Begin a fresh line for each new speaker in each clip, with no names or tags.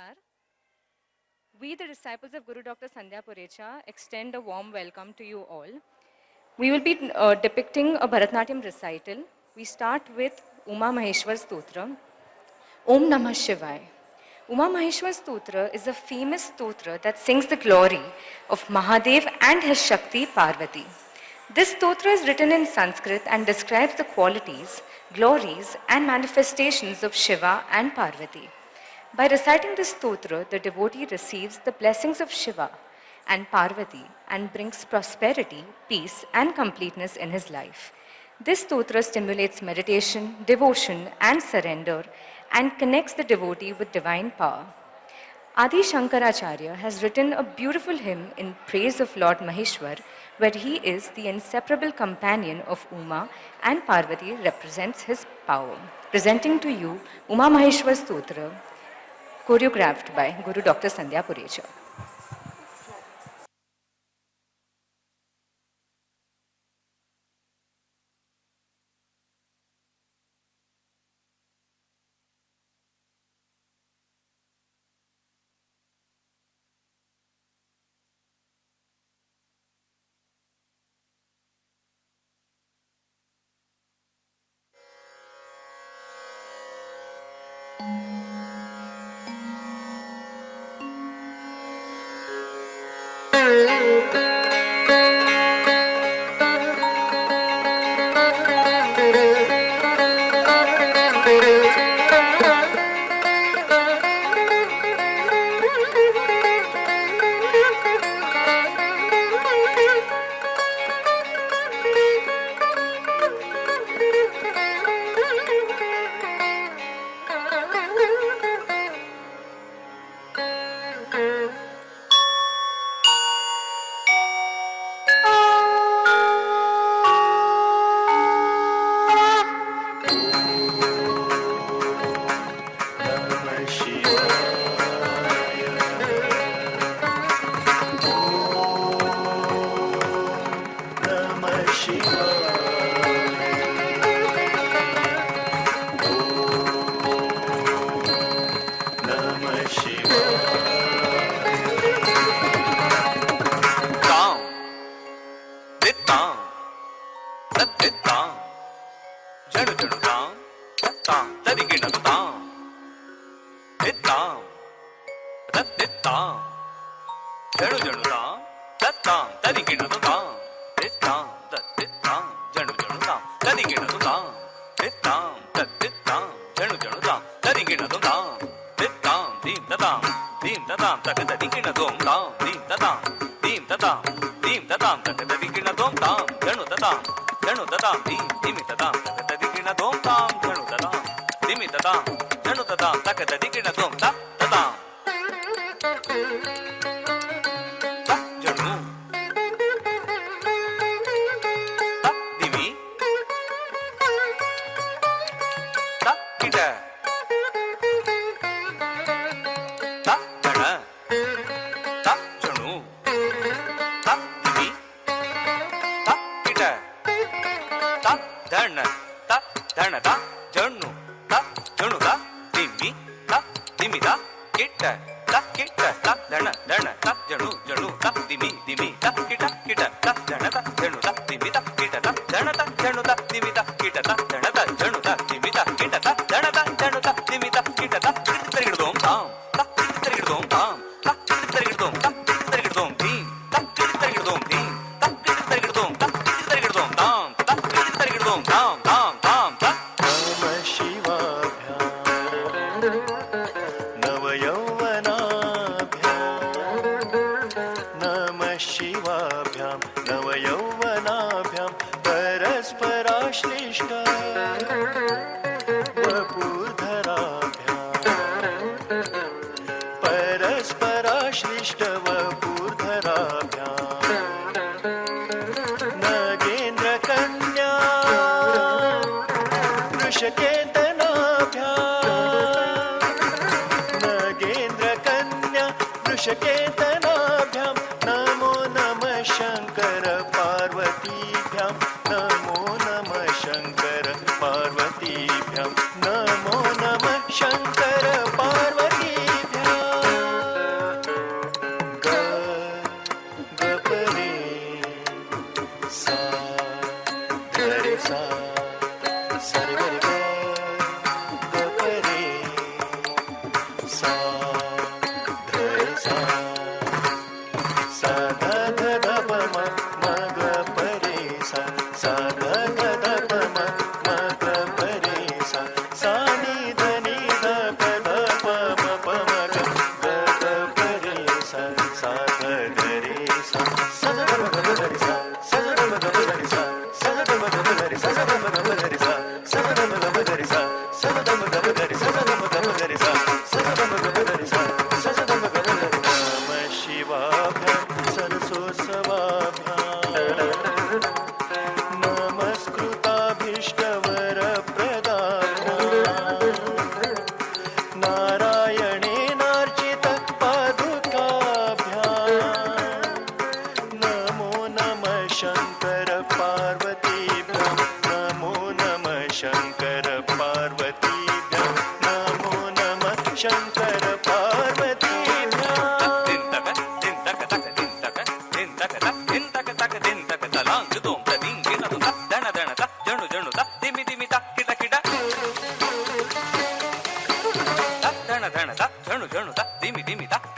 Namaskar. We, the disciples of Guru Dr. Sandhya Purecha, extend a warm welcome to you all. We will be depicting a Bharatanatyam recital. We start with Uma Maheshwar Stotra. Om Namah Shivaya. Uma Maheshwar Stotra is a famous stotra that sings the glory of Mahadev and his Shakti Parvati. This stotra is written in Sanskrit and describes the qualities, glories, and manifestations of Shiva and Parvati. By reciting this stotra, the devotee receives the blessings of Shiva and Parvati and brings prosperity, peace, and completeness in his life. This stotra stimulates meditation, devotion, and surrender and connects the devotee with divine power. Adi Shankaracharya has written a beautiful hymn in praise of Lord Maheshwar, where he is the inseparable companion of Uma and Parvati represents his power. Presenting to you Uma Maheshwar Stotra, choreographed by Guru Dr. Sandhya Purecha.
नमो नमः शंकर पार्वतीभ्याम्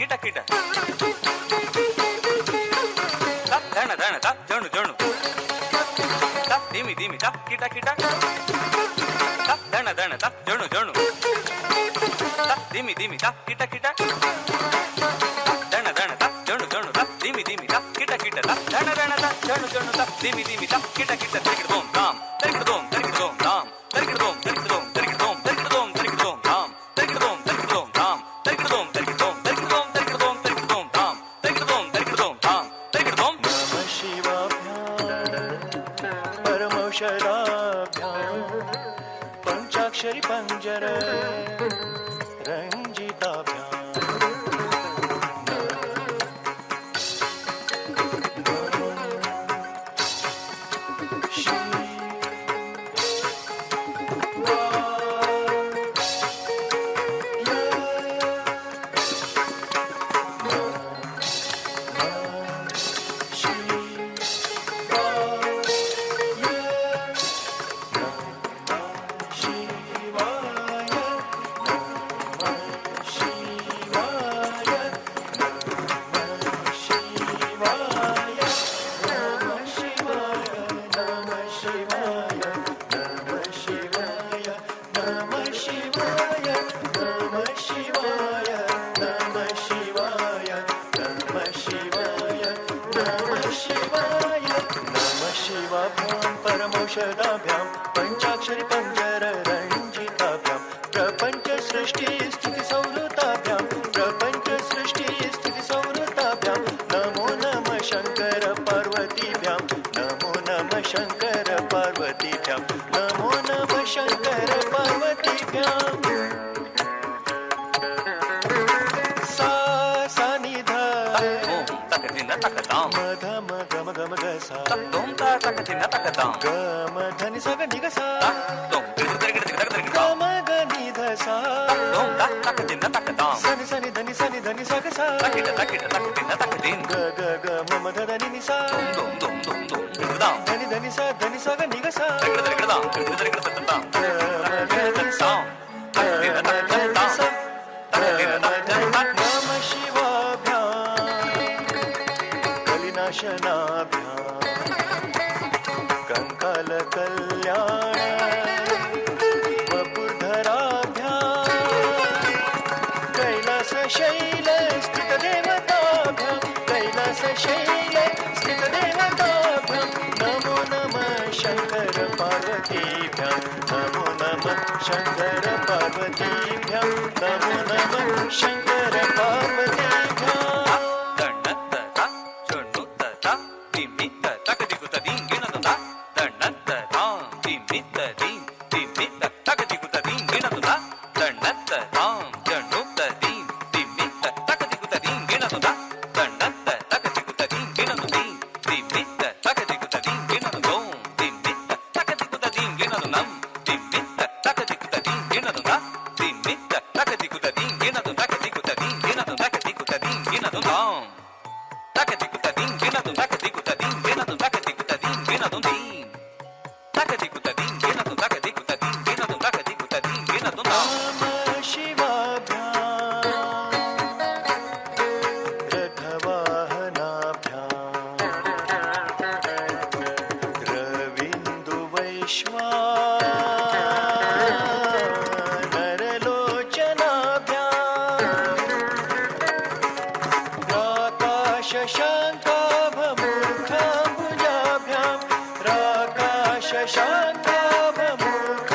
ಕಿಟ ಕಿಟ ದಣ ದಣ ಜಣು ಜಣು ಧಿಮಿ ಧಿಮಿ ಕಿಟ ಕಿಟ ದಣ ದಣ ಜಣು ಜಣು ಧಿಮಿ ಧಿಮಿ ಕಿಟ ಕಿಟ ದಣ ದಣ ಜಣು ಜಣು ಧಿಮಿ ಧಿಮಿ ಕಿಟ ಕಿಟ ದಣ ದಣ ಜಣು ಜಣು ಧಿಮಿ ಧಿಮಿ ಕಿಟ ಕಿಟ ತರಿಗಿಡೋಂ ತಾಂ ತರಿಗಿಡೋಂ ತರಿಗಿಡೋಂ ತಾಂ ತರಿಗಿಡೋಂ ತರಿಗಿಡೋಂ ತರಿಗಿಡೋಂ ತರಿಗಿಡೋಂ ತರಿಗಿಡೋಂ ತಾಂ ತರಿಗಿಡೋಂ ತರಿಗಿಡೋಂ ತಾಂ ತರಿಗಿಡೋಂ ತರಿಗಿಡೋಂ ತರಿಗಿಡೋಂ ತರಿಗಿಡೋಂ ತರಿಗಿಡೋಂ ತಾಂ ತರಿಗಿಡೋಂ ತರಿಗಿಡೋಂ ತಾಂ ತರಿಗಿಡೋಂ
ನಮಃ ಶಿವಾಭ್ಯಾಂ ಪರಮೌಷಧಾಭ್ಯಾಂ ಪಂಚಾಕ್ಷರಿ ಪಂಜರ ರಂಜಿತಾಭ್ಯಾಂ परमौषधाभ्यां पंचाक्षरी पंजर रंजिताभ्यां प्रपंच सृष्टि स्थिति संवृताभ्यां प्रपंच सृष्टि स्थिति संवृताभ्यां नमो नमः शंकर पार्वतीभ्यां नमो नमः शंकर पार्वतीभ्यां नमो नमः शंकर पार्वतीभ्यां सा सा नि ध मध म गम गम ग सा गम धनि सा ग नि ग सा गम ग नि ध सा सनि सनि धनि सा ग सा ग ग ग म म ध ध नि नि सा धनि धनि सा ग नि ग सा नमः शिवाभ्यां कलिनाशनाभ्यां कंकाल कल्याण वपुर्धराभ्यां कैलास शैल स्थित देवताभ्यां कैलास शैल स्थित देवताभ्यां नमो नमः शंकर पार्वतीभ्यां नमो नमः शंकर पार्वतीभ्यां नमो नमः शंकर पार्वतीभ्यां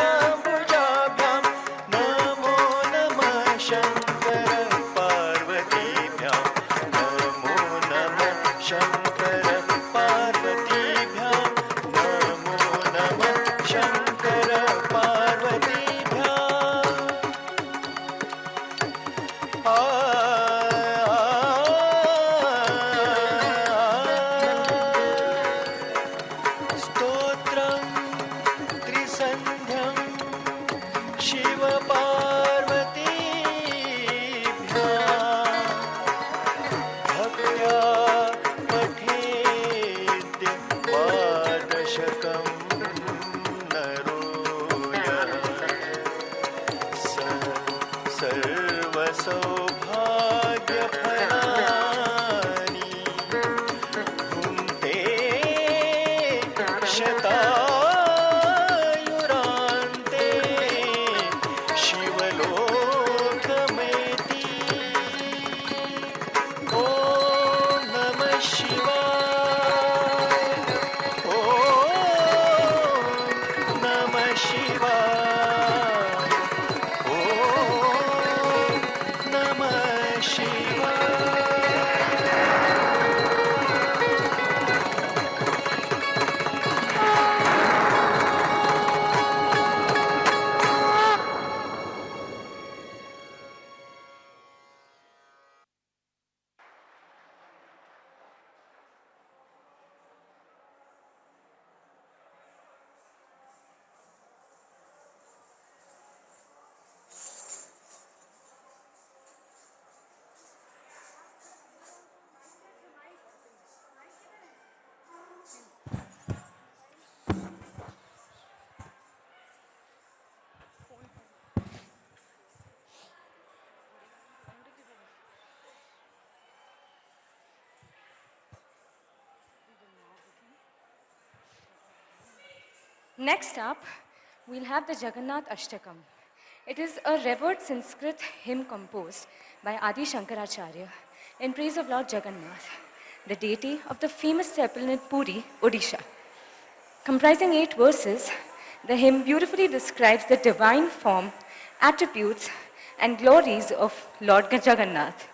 शांताभमूर्खाम्बुजाभ्यां नमो नमः शंकर पार्वतीभ्यां नमो नमः शंकर पार्वतीभ्यां नमो नमः Shankar पार्वतीभ्यां
Next up, we'll have the Jagannath Ashtakam. It is a revered Sanskrit hymn composed by Adi Shankaracharya in praise of Lord Jagannath, the deity of the famous temple in Puri, Odisha. Comprising 8 verses, the hymn beautifully describes the divine form, attributes, and glories of Lord Jagannath,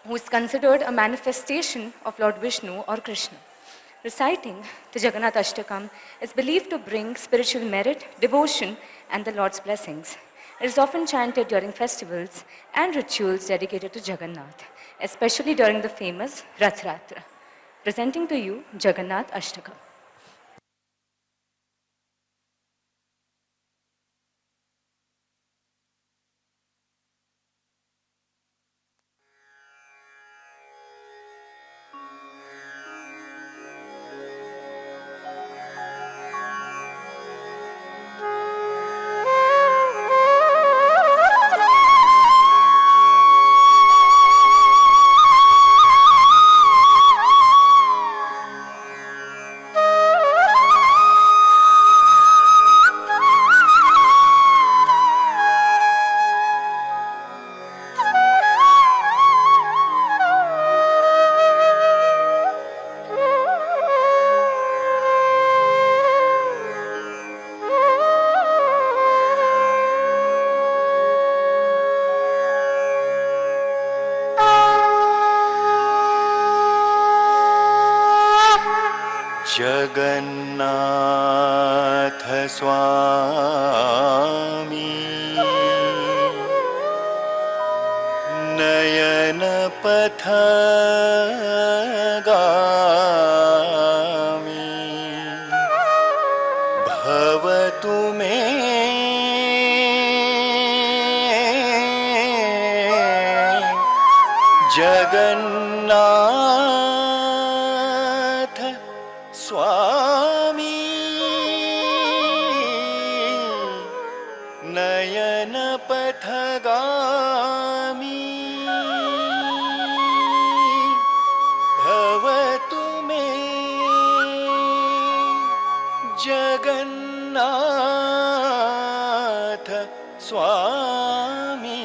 who is considered a manifestation of Lord Vishnu or Krishna. Reciting the Jagannath Ashtakam is believed to bring spiritual merit, devotion, and the Lord's blessings. It is often chanted during festivals and rituals dedicated to Jagannath, especially during the famous Rath Yatra. Presenting to you Jagannath Ashtakam.
Jagannath स्वामी नयन पथगामी भवतु मे जगन्नाथ स्वामी नयन पथगामी भवतु मे जगन्नाथ स्वामी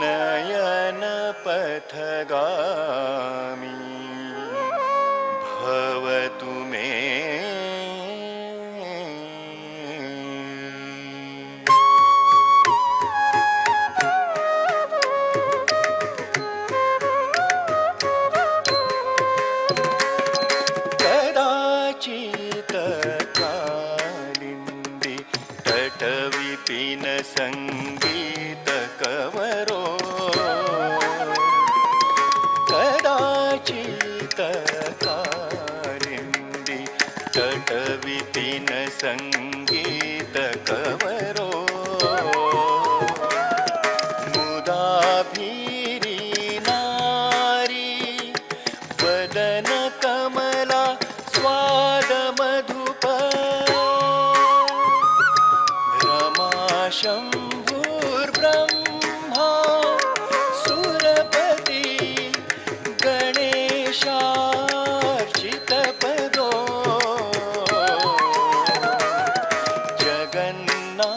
नयन पथगामी भवतु मे कदाचित् कालिन्दी तटविपिन संगीत कवरो कदाचित् कालिन्दी तटविपिन संगीत कवरो मुदा भीरी नारी वदन कमला स्वाद मधुप रमा शंभुर्ब्रह्मा सुरपति गणेशार्चित पदो जगन्नाथ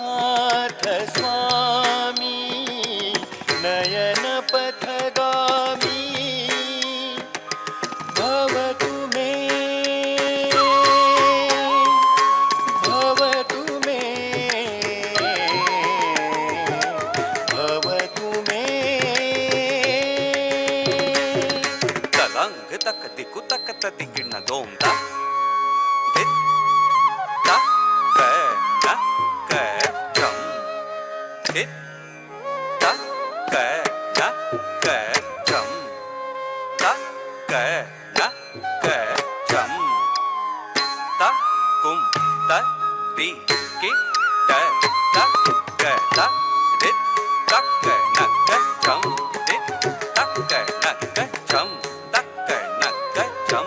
तिकीट ना दोम ता दित ता क ना क चम दित ता क ना क चम ता क ना क चम ता कुम ता री की ता ता क ता दित ता क ना क चम दित ता क ना क चम ता क ना क चम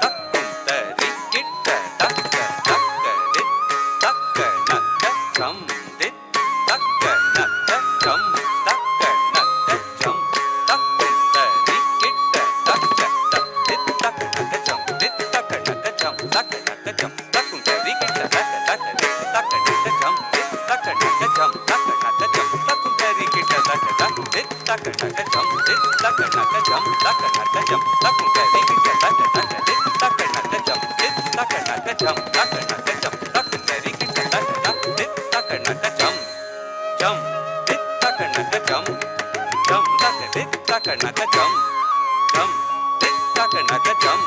ता कुम ता री की ता ता क दित ता क ना क चम दित ता क ना क चम ता क ना क चम ता कुम ता री की ता ता क दित ता क ना क चम दित ता क ना क चम ता क ना क चम ता कुम ता री की ता ता क दित ता क ना क चम दित ता क ना क चम ता क ना क चम ता कुम ता री की ता ता क दित ता क ना क चम दित ता क ना क चम ता क ना क चम ता कुम ता री की ता ता क दित ता क ना क चम दित ता क ना क चम ता क ना क चम ता कुम ता री की ता ता क दित ता क ना क चम चम दित ता क ना क चम चम ता क दित ता क ना क चम चम दित ता क ना क चम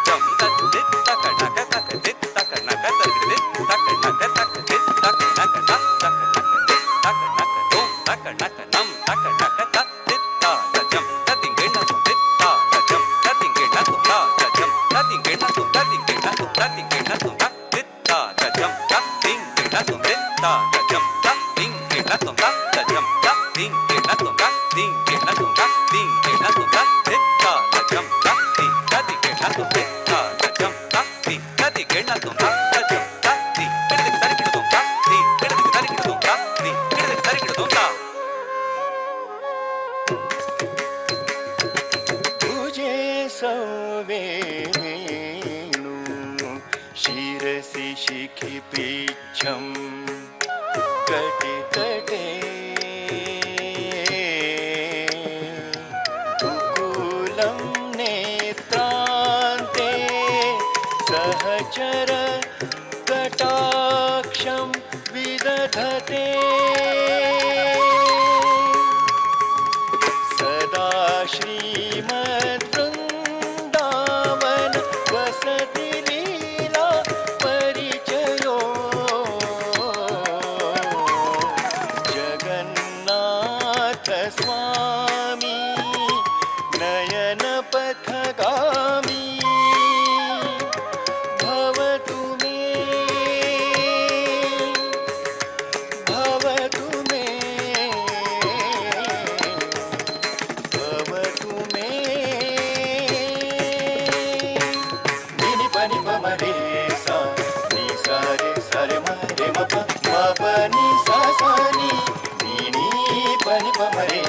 चम ता दित ता क ना क ता क दित ता क ना क ता क दित ता क ना क ता क दित ता क ना क ता ता क ना क दित ता क ना क दोम ता क ना क नम ता क ना क ता दित ता ता जम ता तिंगे ना तो दित ता ता जम ता तिंगे ना तो ता ता जम ता तिंगे ना तो ता तिंगे ना तो ता तिंगे ना तो ता दित ता ता जम ता तिंगे ना तो दित ता ता जम ता तिंगे ना तो ता ता जम ता तिंगे ना तो ता तिंगे ना तो ता तिंगे ना तो ता दित ता ता जम ता तिंगे ना तो दित ता ता जम ता तिंगे ना तो ता ता जम ता तिंगे ना तो ता तिंगे ना तो ता तिंगे ना तो ता
तुझे सवेणु शिरसि शिखि पीच्छं कटि तटे कुकुलं नेत्रान्ते सहचर कटाक्षं विदधते सदा श्रीमद्वृन्दावन वसति लीला परिचयो जगन्नाथ स्वामी नयन पथगामी भवतु मे भवतु मे भवतु मे निनि पनि पम रे सा नि सा रे म रे म प नि सा सा नि पनि पम रे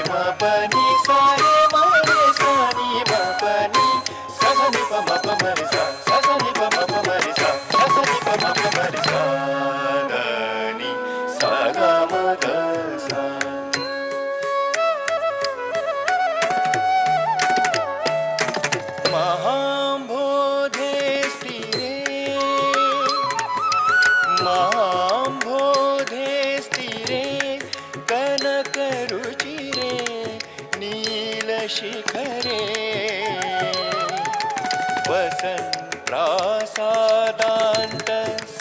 म प नि सा रे म रे सा नि म प नि सा सा नि प म प म रे सा सा सा नि प म प म रे सा सा सा नि प म प म रे सा द नि सा ग म ग सा महाम्भोधे स्थिरे महाम्भोधे स्थिरे कनकरुचिरे नीलशिखरे वसन् प्रासादान्त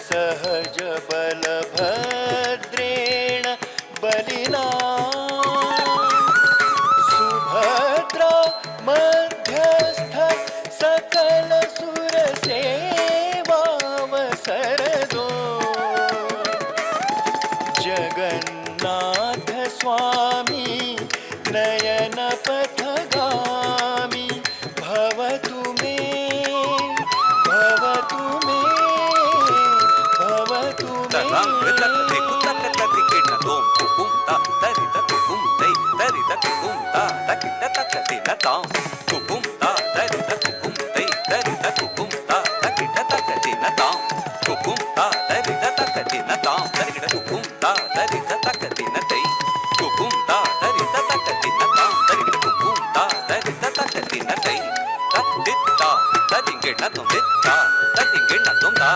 सहज बलभद्रेण बलिना सुभद्रा मध्यस्थ सकल सुरसेवावसरदो जगन्नाथ स्वामी नयन पथगामी भवतु मे भवतु मे भवतु मे
तलाम वितक ते कुतक तिकीट ना दोम कुकुम ता तरी तक कुकुम दे तरी तक कुकुम ता तकिट तक ते ना ताम कुकुम ता तरी तक कुकुम दे तरी तक कुकुम ता तकिट तक ते ना ताम कुकुम ता तरी तक ते ना ताम तकिट कुकुम ता तरी तक ते ना ते कुकुम ता तरी तक ते ना ताम तकिट कुकुम ता तरी तक ते ना ते दित ता तिंगे ना तो दित ता तिंगे ना तो ता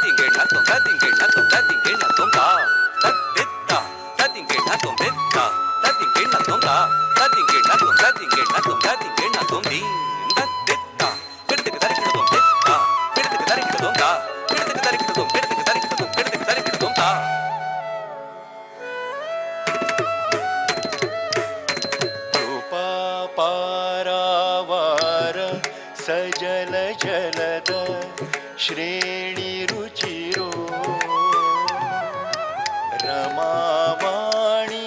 तिंगे ना तो तिंगे ना तो तिंगे ना तो ता दित ता तिंगे ना तो दित ता तिंगे ना तो ता तिंगे ना तो तिंगे ना तो तिंगे ना तो दी दित ता फिर
श्रेणीरुचिरो रमावाणी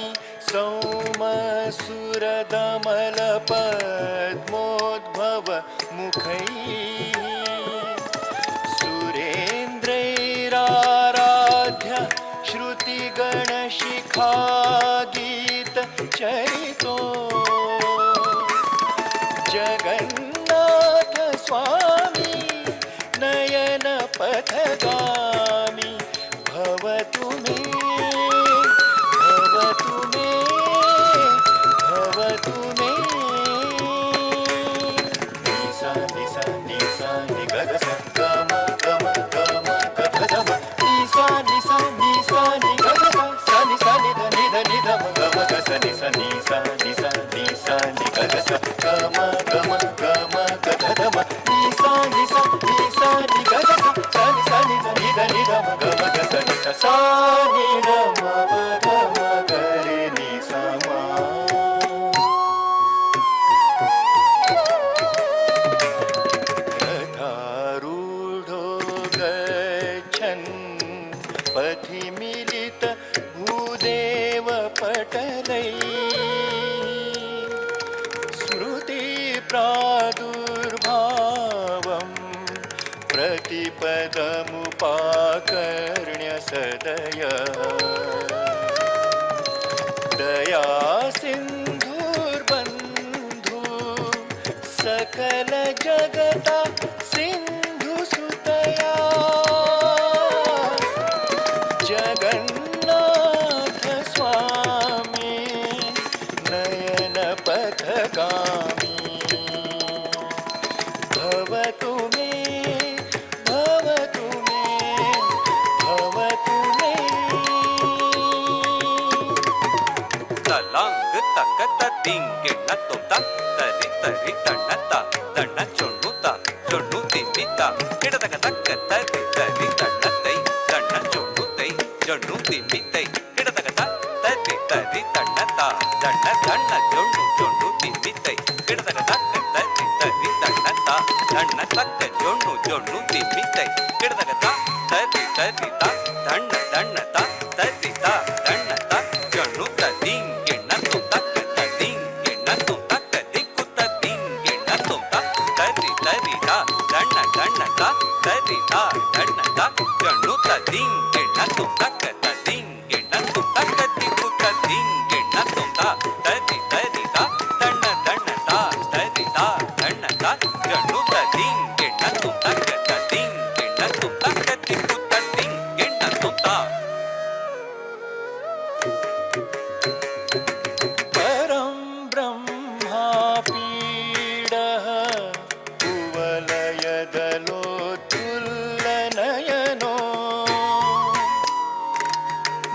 सौमसुरदमलपद्मोद्भव मुखैः सुरेन्द्रैराराध्य श्रुतिगणशिखा गीतचरितो जगन्नाथ स्वामी नयन पथगामी भवतु मे भवतु मे भवतु मे निसा निसा निसा निगगस गम गम गम गधम निसा निसा निसा निगगस सा निसा निध निध निधम गम गस निसा निसा निसा निसा निगगस गम गम गम गधम निसा निसा निसा निगगस सा निसा निध निध निधम गम गस निसा सा निधम गम गरे निसा मा रथारूढो गच्छन् पथि मिलित भूदेव पटलैः स्मृति प्रादुर्भावं प्रतिपदमुपाकर्ण्य सदय दया सिन्धुर्बन्धु सकल जगता सिन्धु सुतया जगन्नाथ स्वामी नयन पथगामी भवतु मे भवतु मे भवतु मे
ತಲಾಂಗ್ ತಕ್ಕ ದಿಂಗೆಣ್ಣ ತೊಂತ ತರಿ ತರಿ ತಣ್ಣತ್ತ ತಣ್ಣ ಚೊಣ್ಣುತ್ತ ಚೊಣ್ಣು ತಿಮ್ಮಿತ್ತ ಗಿಡದಗ ತಕ್ಕ ತರಿ ತರಿ ತಣ್ಣತ್ತೈ ತಣ್ಣ ಚೊಣ್ಣುತ್ತೈ ಜೊಣ್ಣು ತಿಮ್ಮಿತ್ತೈ ಗಿಡದಗ ತರಿ ತರಿ ತಣ್ಣತ್ತ ತಣ್ಣ ತಣ್ಣ ಜೊಣ್ಣು ಜೊಣ್ಣು ತಿಮ್ಮಿತ್ತೈ ಗಿಡದಗ ತಕ್ಕ ತರಿ ತರಿ ತಣ್ಣತ್ತ ತಣ್ಣ ತಕ್ಕ ಜೊಣ್ಣು ಜೊಣ್ಣು ತಿಮ್ಮಿತ್ತೈ ಗಿಡದಗ ತರಿ ತರಿ ತಣ್ಣ ತಣ್ಣತ್ತ ತರಿ ತಣ್ಣತ್ತ ಜೊಣ್ಣು ದಿಂಗೆಣ್ಣ ತೊಂತಕ್ಕ ದಿಂಗೆಣ್ಣ ತೊಂತಕ್ಕ ದಿಕ್ಕುತ್ತ ದಿಂಗೆಣ್ಣ ತೊಂತ ತರಿ ತರಿ ತಣ್ಣ ತಣ್ಣತ್ತ ತರಿ ತಣ್ಣತ್ತ ಜೊಣ್ಣುತ್ತ ದಿಂಗೆಣ್ಣ ತೊಂತಕ್ಕ ದಿಂಗೆಣ್ಣ ತೊಂತಕ್ಕ ದಿಕ್ಕುತ್ತ ದಿಂಗೆಣ್ಣ ತೊಂತ ತರಿ ತರಿ ತಣ್ಣ ತಣ್ಣತ್ತ ತರಿ ತಣ್ಣತ್ತ ಜೊಣ್ಣುತ್ತ ದಿಂಗೆಣ್ಣ ತೊಂತಕ್ಕ ದಿಂಗೆಣ್ಣ ತೊಂತಕ್ಕ ದಿಕ್ಕುತ್ತ ದಿಂಗೆಣ್ಣ ತೊಂತ
परं ब्रह्मापीडः कुवलयदलोत्फुल्लनयनो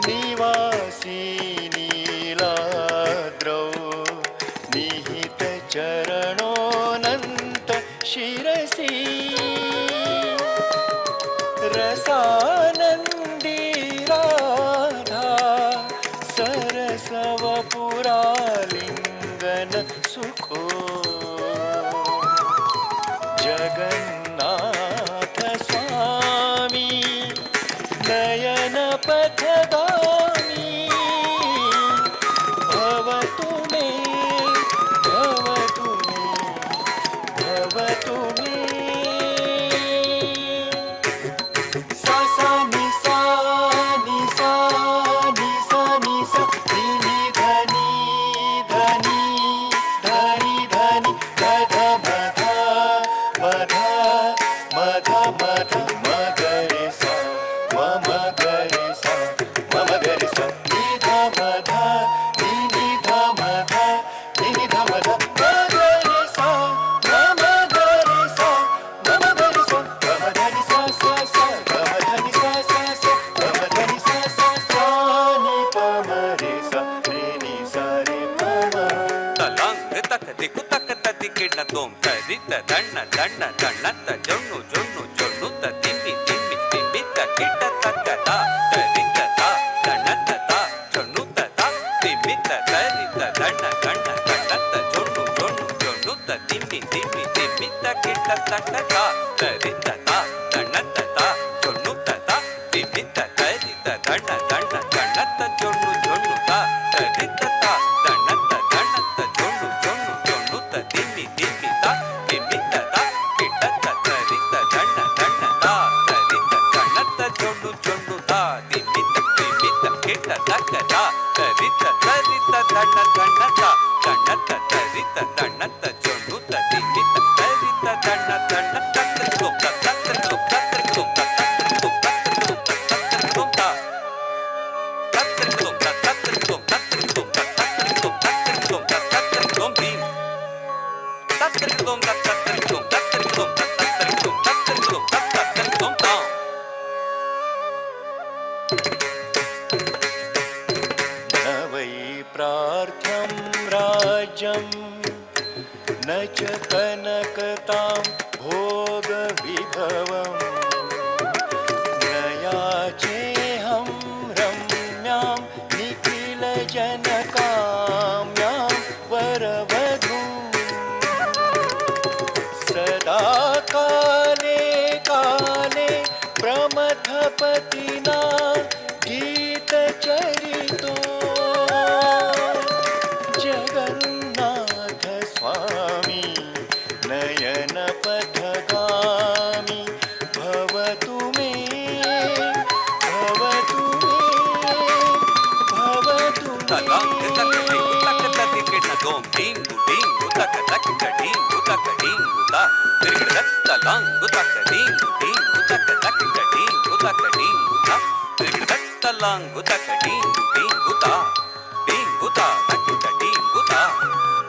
निवासी नीलाद्रौ निहितचरणोऽनन्त शिरसि रसानन्दी राधा सरसवपुरालिङ्गन सुखो जगन्नाथ स्वामी नयन पथगामी भवतु मे भवतु मे भवतु मे सा सा नि सा नि सा नि सा नि सा नि नि धनि धनि धनि धनि ध मध मध मध मध मगरे सा मम गरे सा मम गरे सा नि ध मध नि नि ध मध नि नि ध मध मगरे सा मम गरे सा मम गरे सा गम धनि सा सा सा गम धनि सा सा सा गम धनि सा सा सा नि प म रे सा रे नि सा रे प म
ತಲಾಂಗ್ ತಕ್ಕ ದಿಕ್ಕು ತಕ್ಕ ತದಿಕ್ಕಿಣ್ಣ ತೋಂ ತರಿತ ತಣ್ಣ ತಣ್ಣ ತಣ್ಣತ್ತ ಜೊಣ್ಣು ಜೊಣ್ಣು ಜೊಣ್ಣುತ್ತ ತಿಮ್ಮಿ ತಿಮ್ಮಿ ತಿಮ್ಮಿತ್ತ ಕಿಟ್ಟ ತಕ್ಕ ತರಿತ ತಣ್ಣತ್ತ ಜೊಣ್ಣುತ್ತ ತಿಮ್ಮಿತ್ತ ತರಿತ ತಣ್ಣ ತಣ್ಣ ತಣ್ಣತ್ತ ಜೊಣ್ಣು ಜೊಣ್ಣು ಜೊಣ್ಣುತ್ತ ತಿಮ್ಮಿ ತಿಮ್ಮಿ ತಿಮ್ಮಿತ್ತ ಕಿಟ್ಟ ತಕ್ಕ ತರಿತ ದಣ್ಣತ್ತ ಜೊಣ್ಣುತ್ತ ತಿಮ್ಮಿತ್ತ ತರಿತ ದಣ್ಣ ದಣ್ಣ ದಣ್ಣತ್ತ ಜೊಣ್ಣು ಜೊಣ್ಣುತ್ತ ತರಿತ ದಣ್ಣತ್ತ ದಣ್ಣತ್ತ ಜೊಣ್ಣು ಜೊಣ್ಣು ಜೊಣ್ಣುತ್ತ ತಿಮ್ಮಿ ತಿಮ್ಮಿತ್ತ ತಿಮ್ಮಿತ್ತ ಕಿಟ್ಟತ್ತ ತರಿತ ದಣ್ಣ ದಣ್ಣ ತರಿತ ದಣ್ಣತ್ತ ಜೊಣ್ಣು ಜೊಣ್ಣುತ್ತ ತಿಮ್ಮಿತ್ತ ತಿಮ್ಮಿತ್ತ ಕಿಟ್ಟ ತಕ್ಕದ ತರಿತ ತರಿತ ದಣ್ಣ ದಣ್ಣತ್ತ ದಣ್ಣತ್ತ ತರಿತ ದಣ್ಣತ್ತ ಜೊಣ್ಣುತ್ತ ತಿಮ್ಮಿತ್ತ ತರಿತ ದಣ್ಣ ದಣ್ಣ ತತ್ತರಿಗೋಂ ತತ್ತರಿಗೋಂ ತತ್ತರಿಗೋಂ ತತ್ತರಿಗೋಂ ತತ್ತರಿಗೋಂ ತತ್ತರಿಗೋಂ ತತ್ತರಿಗೋಂ ತತ್ತರಿಗೋಂ ತತ್ತರಿಗೋಂ ತತ್ತರಿಗೋಂ ತತ್ತರಿಗೋಂ ತತ್ತರಿಗೋಂ ದೀಂ ತತ್ತರಿಗೋಂ ತತ್ತರಿಗೋಂ ತತ್ತರಿಗೋಂ ತತ್ತರಿಗೋಂ ತತ್ತರಿಗೋಂ ತತ್ತರಿಗೋಂ ತಾಂ
न वै प्रार्थ्यं राज्यं न च कनकतां भोगविभवम् न याचेऽहं रम्यां निखिलजनकाम्यां वरवधूं सदा काले काले प्रमथपतिना गीतचरितो जगन्नाथ स्वामी नयनपथगामी भवतु मे भवतु मे भवतु
ತಲಾಂ
मे
ತಕ್ಕದಿ ತಕ್ಕದಿ ಕಿಟ್ಟದೋಂ ಡಿಂಗು ಡಿಂಗು ತಕ್ಕ ತಕ್ಕ ಡಿಂಗು ತಕ್ಕ ಡಿಂಗು ತ ತಿರುಗಿದ ತಲಾಂ ತಕ್ಕ ಡಿಂಗು ಡಿಂಗು ತಕ್ಕ ತಕ್ಕ ಡಿಂಗು ತಕ್ಕ ಡಿಂಗು ತ ತಿರುಗಿದ ತಲಾಂ ತಕ್ಕ ಡಿಂಗು ಡಿಂಗು ತ ಡಿಂಗು ತ ತಕ್ಕ ಡಿಂಗು ತ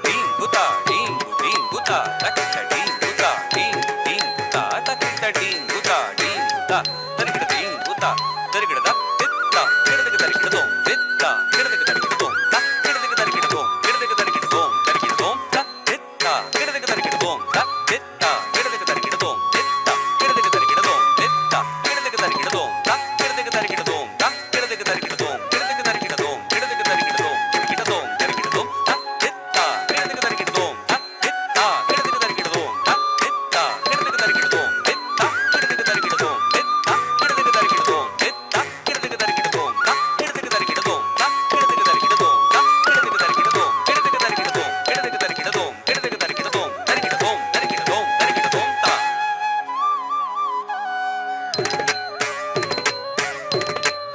ಡಿಂಗು ತ ಡಿಂಗು ಡಿಂಗು ತ ತಕ್ಕ ಡಿಂಗು ತ ಡಿಂಗು ಡಿಂಗು ತ ತಕ್ಕ ಡಿಂಗು ತ ಡಿಂಗು ತ ತಿರುಗಿದ ಡಿಂಗು ತ ತಿರುಗಿದ ತಿತ್ತ ತಿರುಗಿದ ತಿರುಗಿದೋಂ ತಿತ್ತ ತಿರುಗಿದ ತಿರುಗಿದೋಂ ತ ತಿರುಗಿದ ತಿರುಗಿದೋಂ ತಿರುಗಿದ ತಿರುಗಿದೋಂ ತಿರುಗಿದೋಂ ತ ತಿತ್ತ ತಿರುಗಿದ ತಿರುಗಿದೋಂ ತ ತಿತ್ತ ತಿರುಗಿದ ತಿರುಗಿದೋಂ ತಿತ್ತ ತಿರುಗಿದ ತಿರುಗಿದೋಂ ತಿತ್ತ ತಿರುಗಿದ ತಿರುಗಿದೋಂ ತ ತಿರುಗಿದ ತಿರುಗಿದೋಂ ತ ತಿರುಗಿದ ತಿರುಗಿದೋಂ ತಿರುಗಿದ ತಿರುಗಿದೋಂ ತಿರುಗಿದ ತಿರುಗಿದೋಂ ತಿರುಗಿದೋಂ ತಿರುಗಿದೋಂ ತ ತಿತ್ತ ತಿರುಗಿದ ತಿರುಗಿದೋಂ ತ ತಿತ್ತ ತಿರುಗಿದ ತಿರುಗಿದೋಂ ತ ತಿತ್ತ ತಿರುಗಿದ ತಿರುಗಿದೋಂ ತಿತ್ತ ತಿರುಗಿದ ತಿರುಗಿದೋಂ ತಿತ್ತ ತಿರುಗಿದ ತಿರುಗಿದೋಂ ತಿತ್ತ ತಿರುಗಿದ ತಿರುಗಿದೋಂ ತ ತಿರುಗಿದ ತಿರುಗಿದೋಂ ತ ತಿರುಗಿದ ತಿರುಗಿದೋಂ ತ ತಿರುಗಿದ ತಿರುಗಿದೋಂ ತಿರುಗಿದ ತಿರುಗಿದೋಂ ತಿರುಗಿದ ತಿರುಗಿದೋಂ ತಿರುಗಿದ ತಿರುಗಿದೋಂ ತಿರುಗಿದೋಂ ತಿರುಗಿದೋಂ ತಿರುಗಿದೋಂ ತ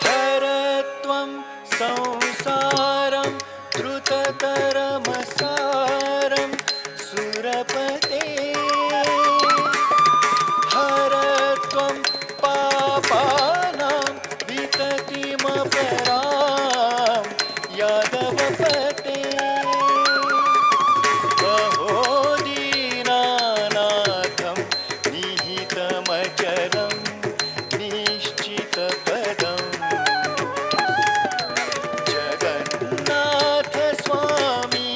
हरत्वं संसारं द्रुततरमसारं सुरपते हरत्वं पापानां विततिमपरां यादवपते अहो दीनानाथं निहितमचलं निश्चितपदम् जगन्नाथ स्वामी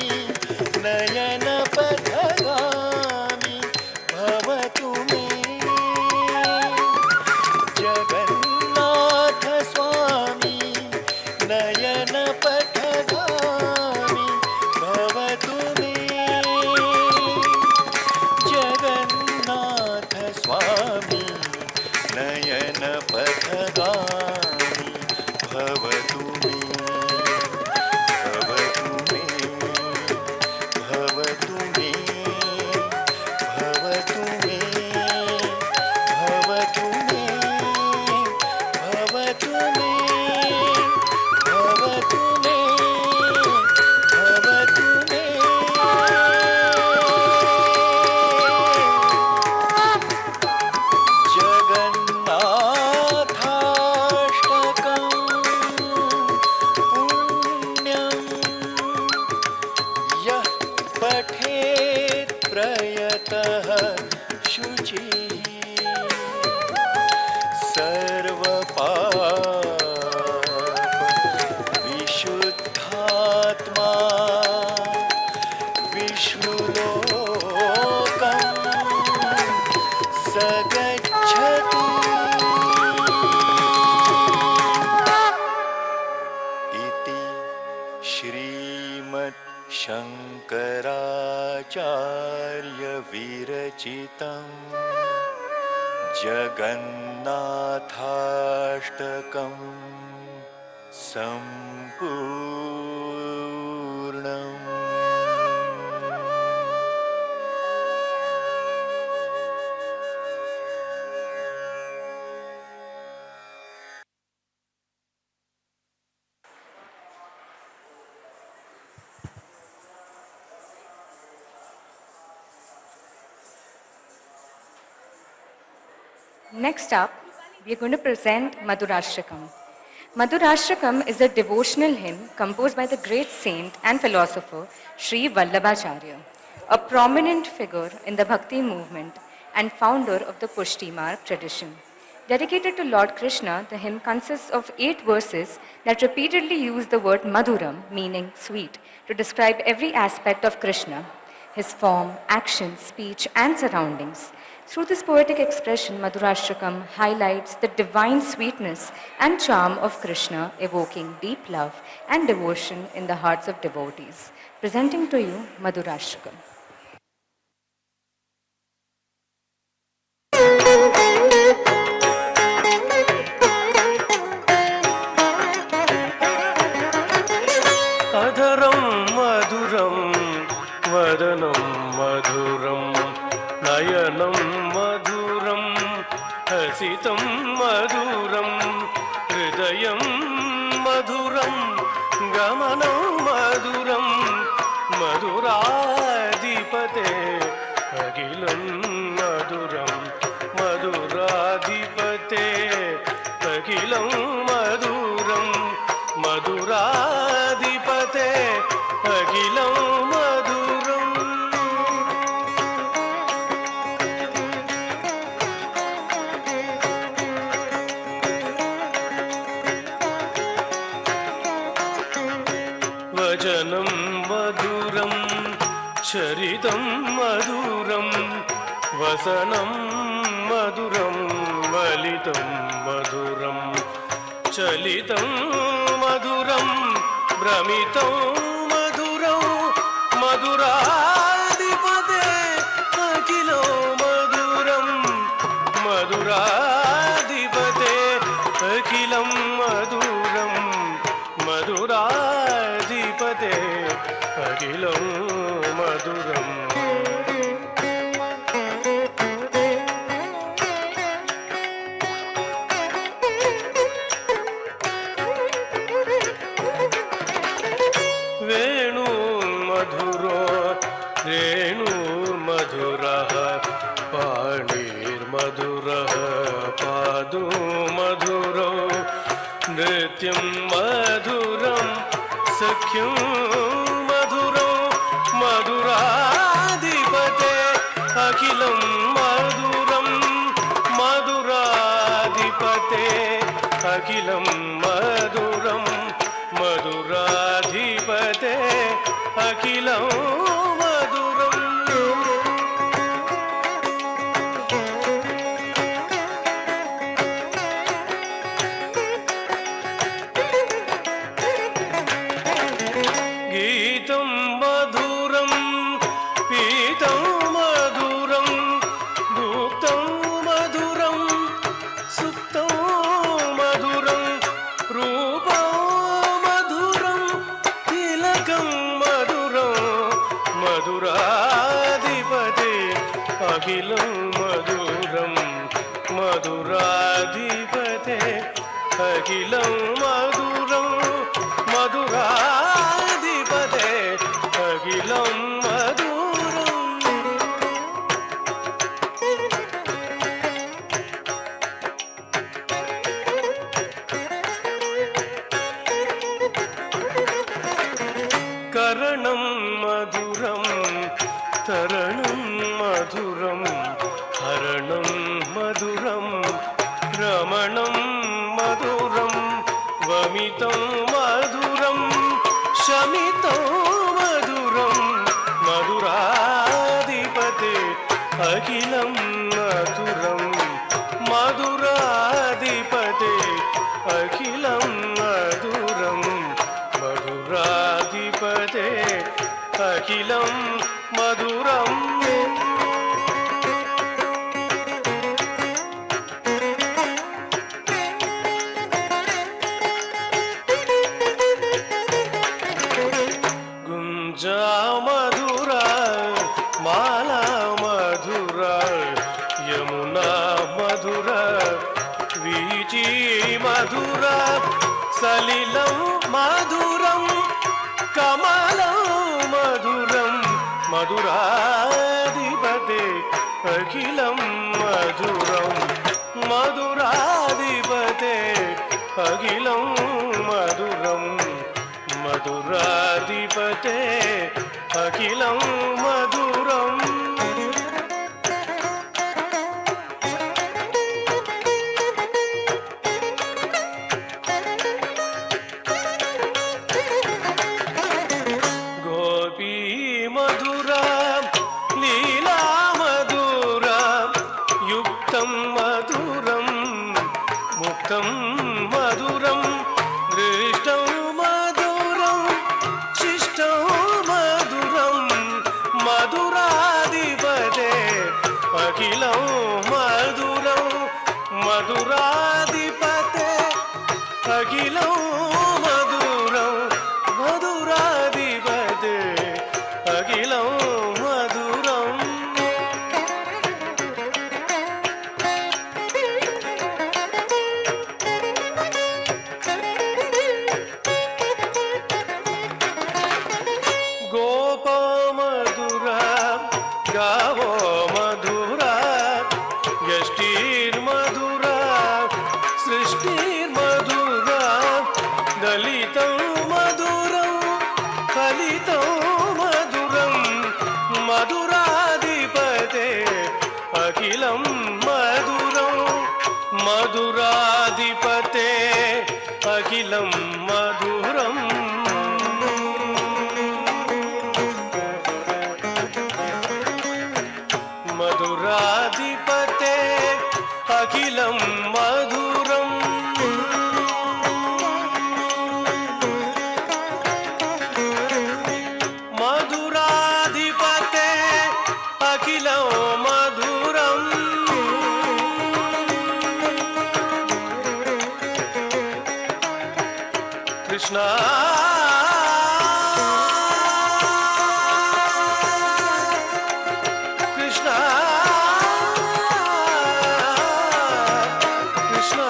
नयनपथगामी भवतु मे जगन्नाथ स्वामी नयनपथगामी भवतु मे जगन्नाथ स्वामी नयनपथगामी भवतु मे भवतु मे भवतु मे भवतु मे भवतु मे भवतु मे भवतु मे भवतु मे जगन्नाथाष्टकं पुण्यं यः पठेत् प्रयतः शुचिः सर्वपाप विशुद्धात्मा विष्णुलोकं स गच्छति इति श्रीमद् शङ्कराचार्य विरचितं जगन्नाथाष्टकं सम्पूर्णम्।
Next up, we are going to present Madhurashtakam. Madhurashtakam is a devotional hymn composed by the great saint and philosopher Sri Vallabhacharya, a prominent figure in the Bhakti movement and founder of the Pushti Marg tradition. Dedicated to Lord Krishna, the hymn consists of 8 verses that repeatedly use the word Madhuram, meaning sweet, to describe every aspect of Krishna, his form, action, speech, and surroundings. Through this poetic expression, Madhurashtakam highlights the divine sweetness and charm of Krishna, evoking deep love and devotion in the hearts of devotees. Presenting to you Madhurashtakam.
अधरं मधुरं वदनं मधुरं नयनं मधुरं हसितं मधुरं हृदयं मधुरं गमनं मधुरं मधुराधिपते अखिलं मधुरं मधुराधिपते अखिलं मधुरं मधुराधिपते अखिलं मधुरम्। वचनं मधुरं चरितं मधुरं वसनं मधुरं वलितं मधुरं चलितं मधुरं भ्रमितं मधुरं मधुराधिपते अखिलो मधुरं मधुराधिपते अखिलं मधुरं मधुराधिपते अखिलं मधुरम्। रेणुर्मधुरः पाणिर्मधुरः पादो मधुरो नृत्यं मधुरं सख्यं मधुरो मधुराधिपते अखिलं मधुरं मधुराधिपते अखिलं मधुरं मधुराधिपते अखिलं मधुरम्। गीतं मधुरं पीतं मधुरं भुक्तं मधुरं सुप्तं मधुरं रूपं मधुरं तिलकं मधुरं मधुराधिपते अखिलं मधुरं मधुराधिपते अखिलं मधुरं मधुराधिपते अखिलं मधुरम्। करणं मधुरं तरणं मधुरं हरणं मधुरं रमणं मधुरं वमितं मधुरं शमितं मधुरं मधुराधिपते अखिलं मधुरं मधुराधिपते अखिलं मधुरं मधुराधिपते अखिलं मधुरम्। मधुराधिपते अखिलं मधुरं मधुराधिपते अखिलं मधुरं मधुराधिपते अखिलं मधुरम् गोपी मधुरा लीला मधुरा युक्तं मधुरं मुक्तं मधुरं दृष्टं मधुरं शिष्टं मधुरं मधुराधिपते अखिलं मधुरं मधुराधिपते अखिलं मधुरं मधुराधिपते अखिलं मधुरम् गोपो मधुरा गावो मधुरा यष्टिर्मधुरा सृष्टिर्मधुरा दलितं मधुरं फलितं मधुरं मधुराधिपते अखिलं मधुरं मधुराधिपते अखिलं मधुरम् मधुराधिपते अखिलं मधुरम् मधुराधिपते अखिलं मधुरम् Krishna Krishna Krishna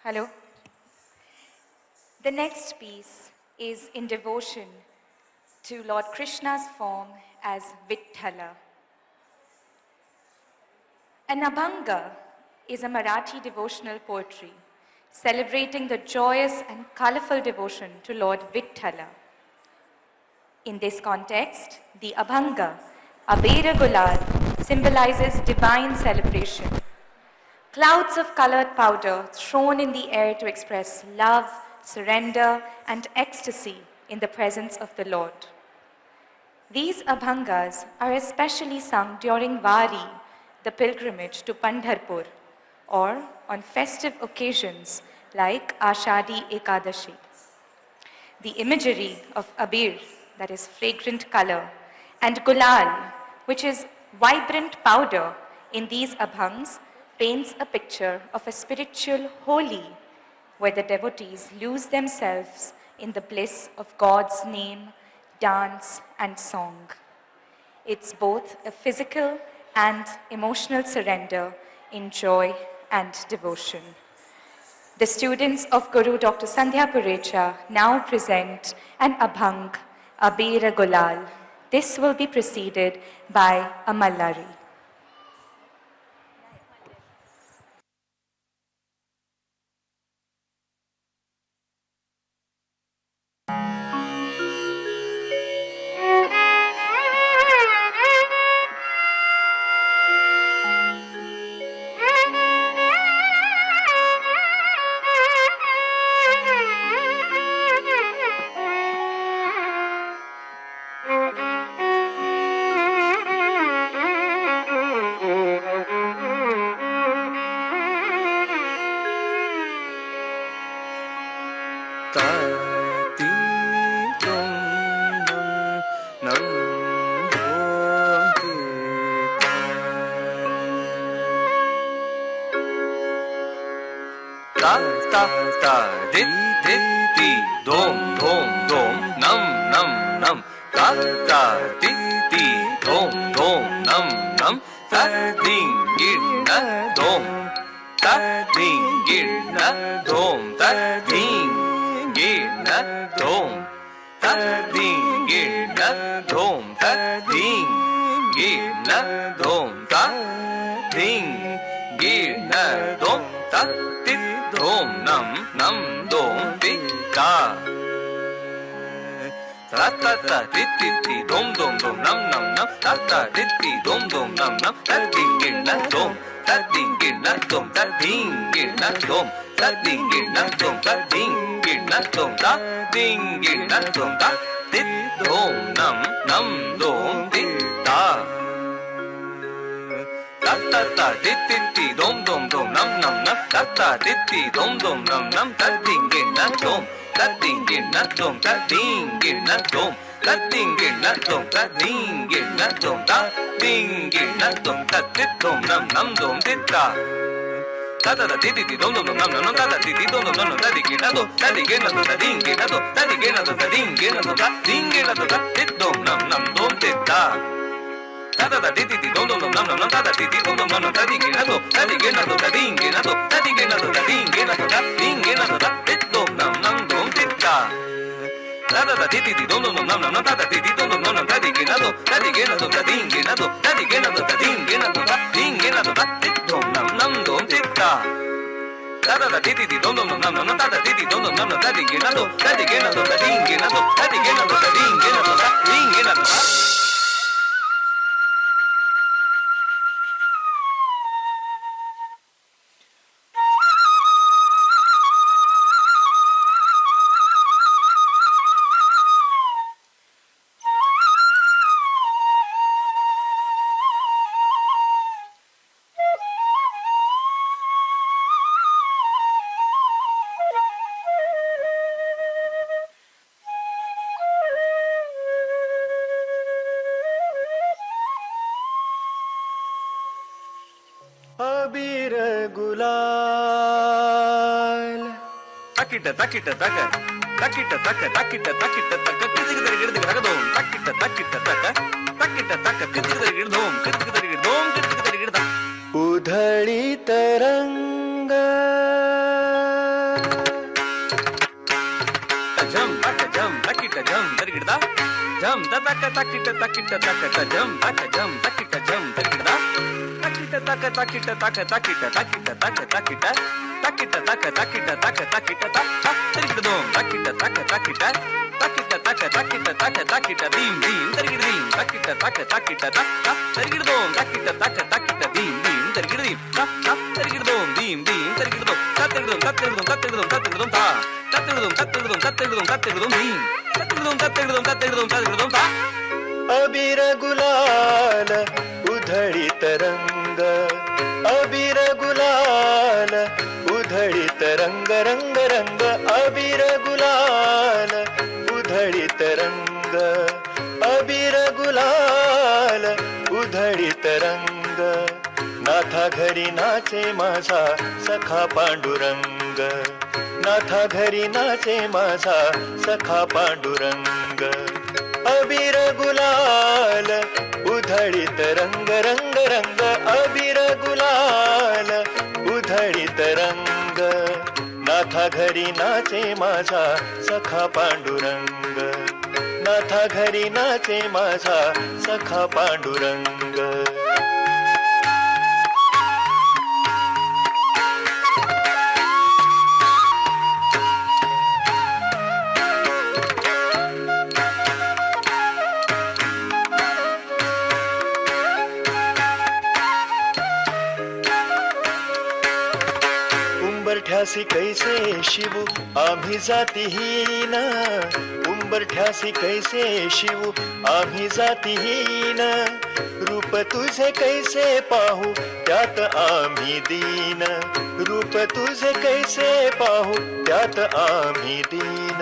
Hello. The next piece is in devotion to Lord Krishna's form as Vithala. An Abhanga is a Marathi devotional poetry celebrating the joyous and colorful devotion to Lord Vithala. In this context, the Abhanga, Abera Gulal, symbolizes divine celebration. Clouds of colored powder thrown in the air to express love, surrender, and ecstasy in the presence of the Lord. These Abhangas are especially sung during Vari, the pilgrimage to Pandharpur, or on festive occasions like Ashadi Ekadashi. The imagery of Abir, that is fragrant color, and Gulal, which is vibrant powder, in these Abhangs paints a picture of a spiritual holy where the devotees lose themselves in the bliss of God's name, dance, and song. It's both a physical and emotional surrender in joy and devotion. The students of Guru Dr. Sandhya Purecha now present an Abhang, Abera Gulal. This will be preceded by a Mallari.
ता ता ता दित दित ती दोम दोम दोम नम नम नम ता ता दित ती दोम दोम नम नम ता ding gin na dom ta ding gin na dom ta ding gin na dom ta ding gin na dom ta ding gin na dom ta ding gin na dom ta tit dom nam nam dom tit ta ta ta ta tit tit ti dom dom dom nam nam nam ta ta tit ti dom dom nam nam ta ding gin na dom ta ding gin na dom ta ding gin na dom ta ding gin na dom ta ding gin na dom ta ding gin na dom ta tit dom nam nam dom tit ta ta ta ta tit tit ti dom dom dom nam nam nam ta ta tit ti dom dom nam nam ta ding gin na dom ta ding gin na dom ta ding gin na dom ta ding gin na dom ta ding gin na dom ta ding gin na dom ta tit dom nam nam dom tit ta ta ta ta ti ti ti dom dom dom nam nam nam ta ta ti ti dom dom nam nam ta ding gin na dom ta ding gin na dom ta ding gin na dom ta ding gin na dom ta ding gin na dom ta ding gin na dom ta tit dom nam nam dom tit ta ta ta ta ti ti ti dom dom dom nam nam nam ta ta ti ti dom dom nam nam ta ding gin na dom ta ding gin na dom ta ding gin na dom ta ding gin na dom ta ding gin na dom ta ding gin na dom ta tit dom nam nam dom tit ta ta ta ta ti ti ti dom dom dom nam nam nam ta ta ti ti dom dom nam nam ta ding gin na dom ta ding gin na dom ta ding gin na dom ta ding gin na dom ta ding gin na dom ta ding gin na dom ta tit dom nam nam dom tit ta ta ta ta ti ti ti dom dom dom nam nam nam ta ta ti ti dom dom nam nam ta ding gin na dom ta ding gin na dom ta ding gin na dom ta ding gin na dom ta ding gin na dom ta ding gin na dom ta
अबीर गुलाल
तकिट तकिट तक तकिट तक तकिट तकिट तक किदिगदर गिडदिग रगदोम तकिट तकिट तक तकिट तक किदिगदर गिडदोम किदिगदर गिडदोम किदिगदर गिडदा
उधळी तरंग
जम तक जम तकिट जम दर गिडदा जम तक तकिट तकिट तक जम तक जम तकिट जम दर गिडदा तकिट तक तकिट तक तकिट तकिट तक तकिट तकिट तक तकिट तक तकिट तक दर गिडदोम तकिट तक तकिट तकिट तक तकिट तक तकिट दीम दीम दर गिडदीम तकिट तक तकिट तक दर गिडदोम तकिट तक तकिट दीम दीम दर गिडदीम तक दर गिडदोम दीम दीम दर गिडदोम तक दर गिडदोम तक दर गिडदोम तक दर गिडदोम तक दर गिडदोम ता तक दर गिडदोम तक दर गिडदोम तक दर गिडदोम तक दर गिडदोम दीम तक दर गिडदोम तक दर गिडदोम तक दर गिडदोम तक दर गिडदोम ता
अबीर गुलाल उधळी तरंग अबीर गुलाल उधळी तरंग रंग रंग अबीर गुलाल उधळी तरंग अबीर गुलाल उधळी तरंग नाथा घरी नाचे माझा सखा पांडुरंग नाथा घरी नाचे माझा सखा पांडुरंग अबीर गुलाल उधळीत रंग रंग रंग अबीर गुलाल उधळीत रंग नाथा घरी नाचे माझा सखा पांडुरंग नाथा घरी नाचे माझा सखा पांडुरंग उंबरठ्यासी कैसे शिवू आम्ही जातीहीन उंबरठ्यासी कैसे शिवू आम्ही जातीहीन रूप तुझे कैसे पाहू त्यात आम्ही दीन रूप तुझे कैसे पाहू त्यात आम्ही दीन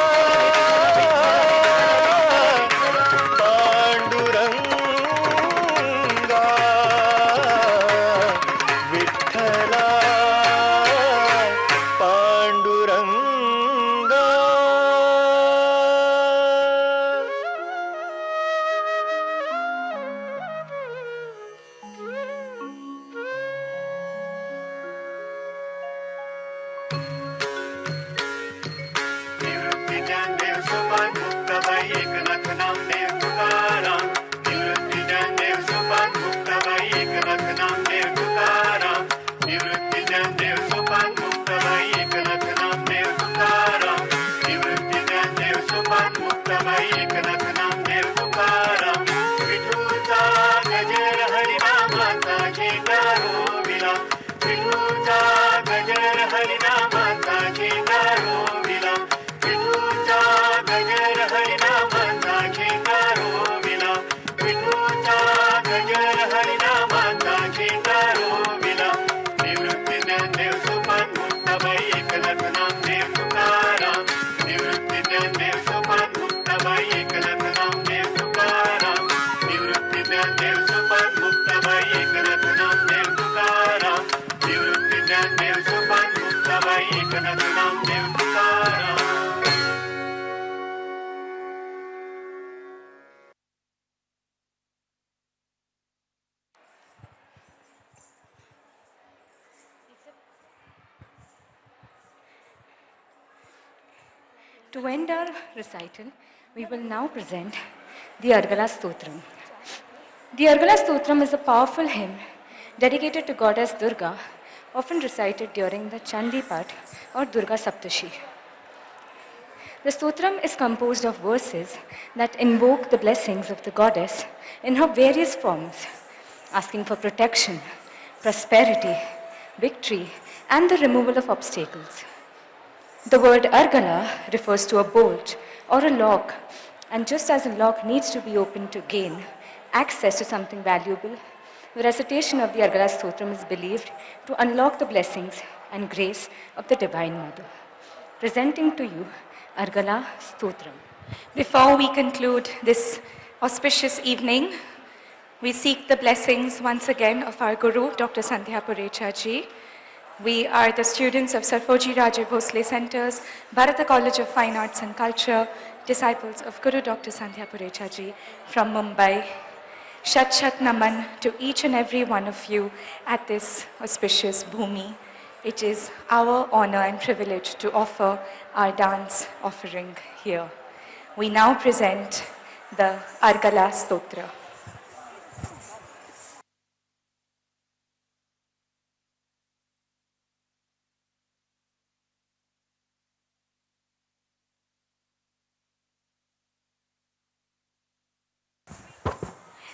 To end our recital, we will now present the Argala Stotram. The Argala Stotram is a powerful hymn dedicated to goddess Durga, often recited during the Chandi Pat or Durga Saptashi. The Stotram is composed of verses that invoke the blessings of the goddess in her various forms, asking for protection, prosperity, victory, and the removal of obstacles. The word Argala refers to a bolt or a lock, and just as a lock needs to be opened to gain access to something valuable, the recitation of the Argala Stotram is believed to unlock the blessings and grace of the Divine Mother. Presenting to you Argala Stotram.
Before we conclude this auspicious evening, we seek the blessings once again of our Guru, Dr. Sandhya Purecha ji. We are the students of Sarfoji Raje Bhosle Centers, Bharata College of Fine Arts and Culture, disciples of Guru Dr. Sandhya Purecha ji from Mumbai. Shat Shat Naman to each and every one of you at this auspicious Bhumi. It is our honor and privilege to offer our dance offering here. We now present the Argala Stotra.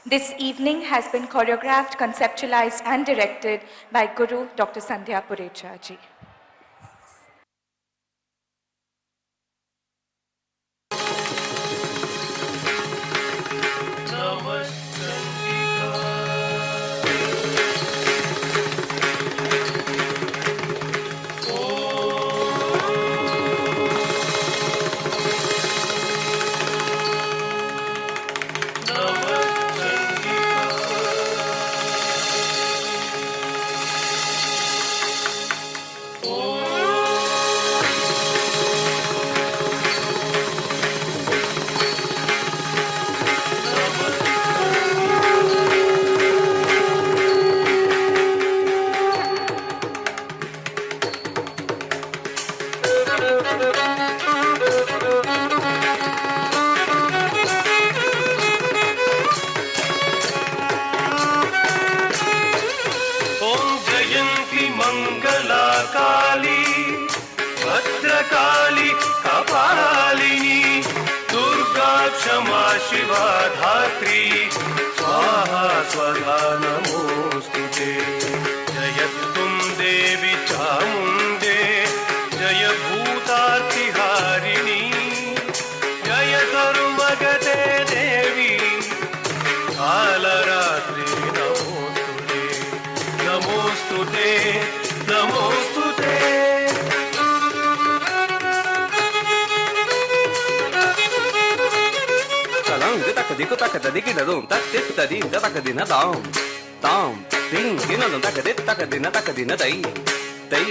This evening has been choreographed, conceptualized, and directed by Guru Dr. Sandhya Purecha ji.
Bhadrakali कपालिनी दुर्गा क्षमा शिवा धात्री स्वाहा स्वधा नमोस्तुते जय तुम देवी चामुंडे जय भूतार्तिहारिणी जय सर्वमगते देवी कालरात्रि नमोस्तुते नमोस्तुते नमोस्तुते
Diku taka da diki da dum tak tit da din da taka dina dam dam ding dina dum taka dit taka dina dai dai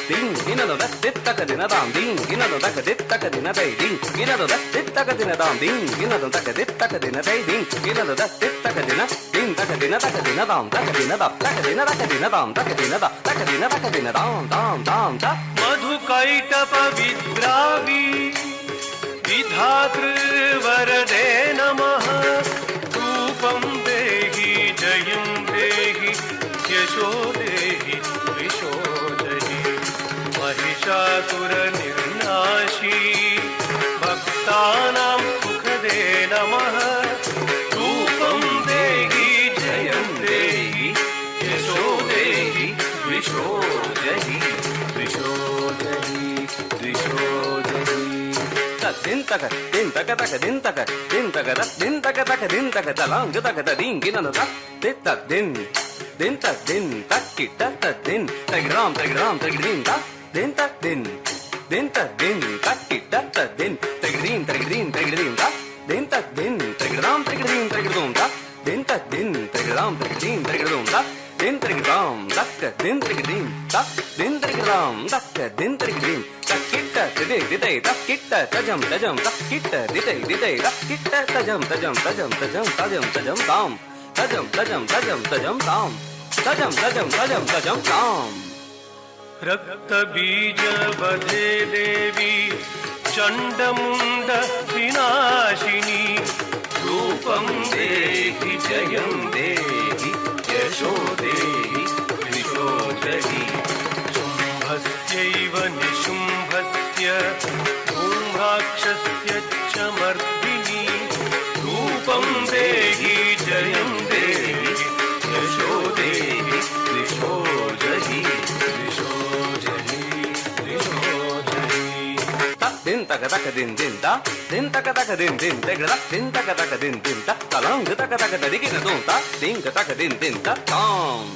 ding dina dum tak tit taka dina dam ding dina dum taka dit taka dina dai ding dina dum tak tit taka dina dam ding dina dum taka dit taka dina dai ding dina dum tak tit taka dina ding taka dina dam taka dina da taka dina dam taka dina da taka dina dam dam dam da
मधुकैटप विद्रावी विधातृ वरदे नमः रूपं देहि जयं देहि यशो देहि विशो देहि महिषासुर निर्नाशी भक्तानां सुखदे नमः रूपं देहि जयं देहि यशो देहि विशो देहि विशो देहि विशो देहि din taka taka din taka talang taka ta ding gina na tak ta din tak kita ta din tagram din ta din tak din tak kita ta din tagrin ta din tak din tagram ta din tak din tagram ta din tagram tak din tak din tagram tak din tak kita didai tak kita tajam tak kita didai tak kita tajam tam tajam tam रक्त बीज बधे देवी
चण्डमुण्ड विनाशिनी रूपं देहि जयं देहि यशो देहि द्विषो जहि शुम्भस्यैव निशुम्भस्य कुम्भाक्षस्य च मर्दिनी रूपं देहि जयं देहि यशो देहि द्विषो जहि द्विषो जहि द्विषो जहि
din taka taka din din ta din taka taka din din tegra din taka taka din din ta talang taka taka dikina dum ta din taka din din ta tam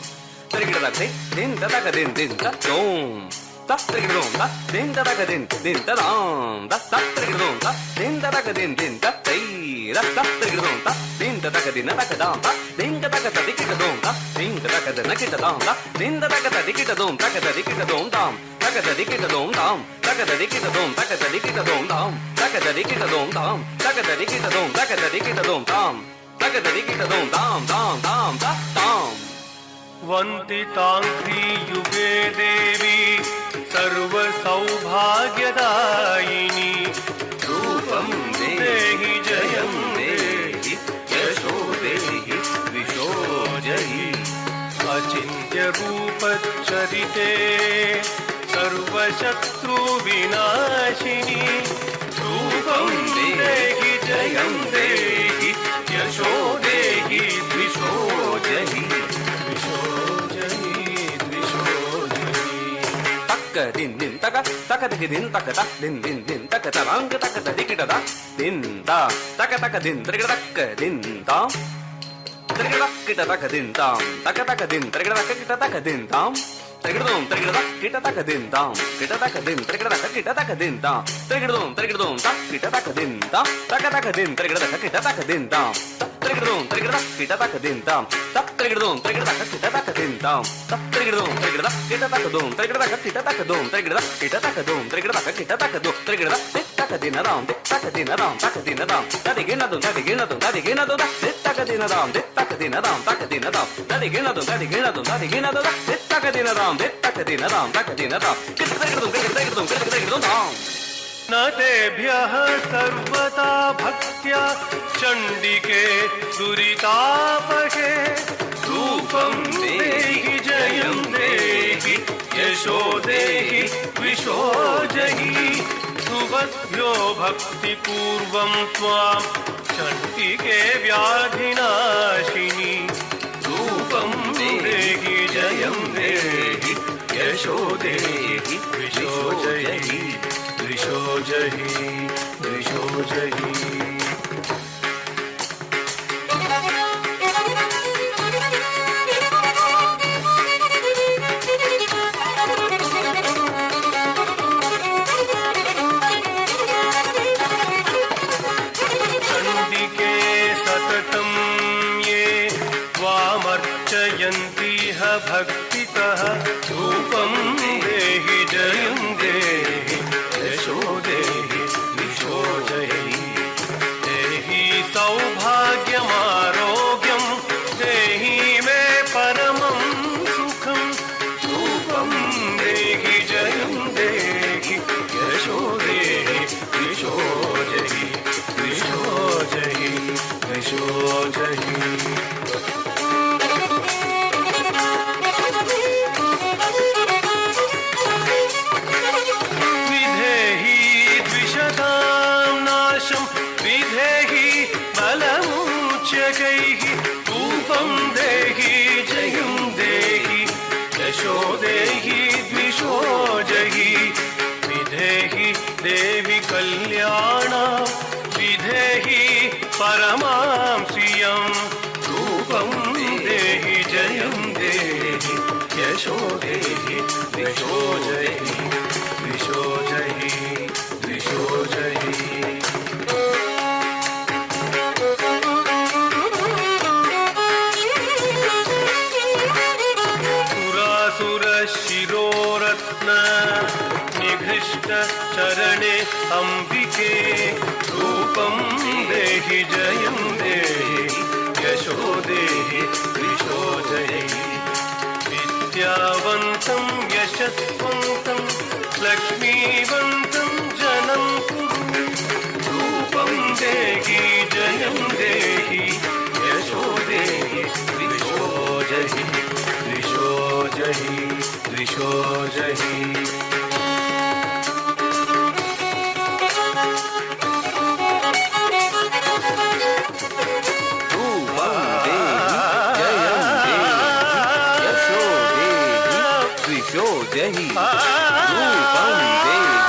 tegra da din taka din din ta dum ta tegra dum ta din taka din din ta dam ta tegra dum ta din taka din din ta tei ra ta tegra dum ta din taka din taka dam ta din taka dikina dum ta din taka nakita dam ta din taka dikita dum taka dikita dum dam taka dikita dum dam taka dikita dum taka dikita dum dam taka dikita dum dam taka dikita dum taka dikita dum dam taka dikita dum dam dam dam dam
वन्दिताङ्घ्रि युगे देवी सर्वसौभाग्यदायिनी रूपं देहि जयं देहि यशो देहि द्विषो जहि अचिन्त्यरूपचरिते सर्वशत्रुविनाशिनी रूपं देहि जयं देहि यशो देहि द्विषो जहि
din din taka taka din taka tak din din taka tarang taka dikita da din ta taka din triga taka din ta triga kita taka din tam taka din triga kita taka din tam triga kita taka din tam kita taka din triga kita taka din tam triga ta kita taka din tam taka din triga kita taka din tam triga kita taka din tam triga kita taka din tam triga kita taka dum triga kita taka dum triga kita taka dum triga kita taka dum triga taka din ram taka din ram taka din ram tadi gena dum taka din ram taka din ram taka din ram taka din ram tadi gena dum taka din ram taka din ram taka din ram kita dum
न तेभ्यः सर्वदा भक्त्या चण्डिके दुरितापहे रूपं देहि जयं देहि यशो देहि द्विषो जहि सुबद्भ्यो भक्तिपूर्वं त्वां चण्डिके व्याधिनाशिनी रूपं देहि जयं देहि यशो देहि द्विषो जहि द्विषो जहि द्विषो जहि चण्डिके सततं ये त्वामर्चयन्तीह भक्तितः रूपं देहि जयं देहि यशो देहि द्विषो जहि देहि सौभाग्यमारोग्यं देहि मे परमं सुखं रूपं देहि जयं देहि यशो देहि द्विषो जहि द्विषो जहि द्विषो जहि विधेहि बलमुच्यकैः रूपं देहि जयं देहि यशो देहि द्विषो जहि विधेहि देवि कल्याणा विधेहि परमां श्रियं रूपं देहि जयं देहि यशो देहि द्विषो जहि द्विषो जहि द्विषो जहि शिरोरत्न निघृष्ट चरणे अंबिके रूपं देहि जयं देहि यशो देहि द्विषो जहि विद्यावन्तं यशस्वन्तं लक्ष्मीवन्तं जनं कुरु त्रिशोजहि
रूपं देहि जयं देहि यशो देहि त्रिशो जहि रूपं देहि